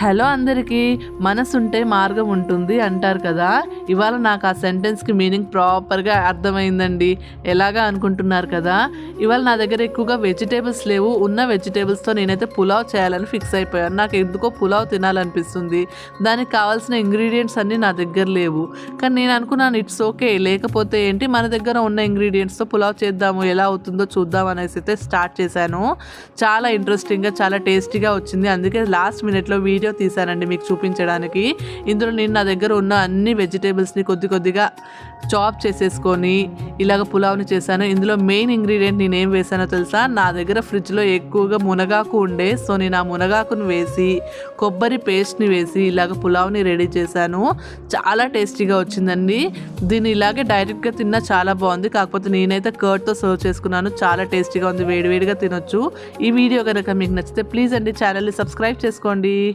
Hello అందరికీ, మనసుంటే మార్గం ఉంటుంది అంటారు కదా. ఇవాళ నాకు ఆ సెంటెన్స్కి మీనింగ్ ప్రాపర్గా అర్థమైందండి. ఎలాగా అనుకుంటున్నారు కదా. ఇవాళ నా దగ్గర ఎక్కువగా వెజిటేబుల్స్ లేవు. ఉన్న వెజిటేబుల్స్తో నేనైతే పులావ్ చేయాలని ఫిక్స్ అయిపోయాను. నాకు ఎందుకో పులావ్ తినాలనిపిస్తుంది. దానికి కావాల్సిన ఇంగ్రీడియంట్స్ అన్నీ నా దగ్గర లేవు. కానీ నేను అనుకున్నాను ఇట్స్ ఓకే, లేకపోతే ఏంటి, మన దగ్గర ఉన్న ఇంగ్రీడియంట్స్తో పులావ్ చేద్దాము, ఎలా అవుతుందో చూద్దాం అనేసి అయితే స్టార్ట్ చేశాను. చాలా ఇంట్రెస్టింగ్గా, చాలా టేస్టీగా వచ్చింది. అందుకే లాస్ట్ మినిట్లో వీడియో తీసానండి మీకు చూపించడానికి. ఇందులో నేను నా దగ్గర ఉన్న అన్ని వెజిటేబుల్స్ని కొద్ది కొద్దిగా చాప్ చేసేసుకొని ఇలాగ పులావ్ని చేశాను. ఇందులో మెయిన్ ఇంగ్రీడియంట్ నేను ఏం వేసానో తెలుసా, నా దగ్గర ఫ్రిడ్జ్లో ఎక్కువగా మునగాకు ఉండే, సో నేను ఆ మునగాకును వేసి కొబ్బరి పేస్ట్ని వేసి ఇలాగ పులావ్ని రెడీ చేశాను. చాలా టేస్టీగా వచ్చిందండి. దీన్ని ఇలాగే డైరెక్ట్గా తిన్నా చాలా బాగుంది. కాకపోతే నేనైతే కర్డ్తో సర్వ్ చేసుకున్నాను. చాలా టేస్టీగా ఉంది, వేడివేడిగా తినొచ్చు. ఈ వీడియో కనుక మీకు నచ్చితే ప్లీజ్ అండి ఛానల్ని సబ్స్క్రైబ్ చేసుకోండి.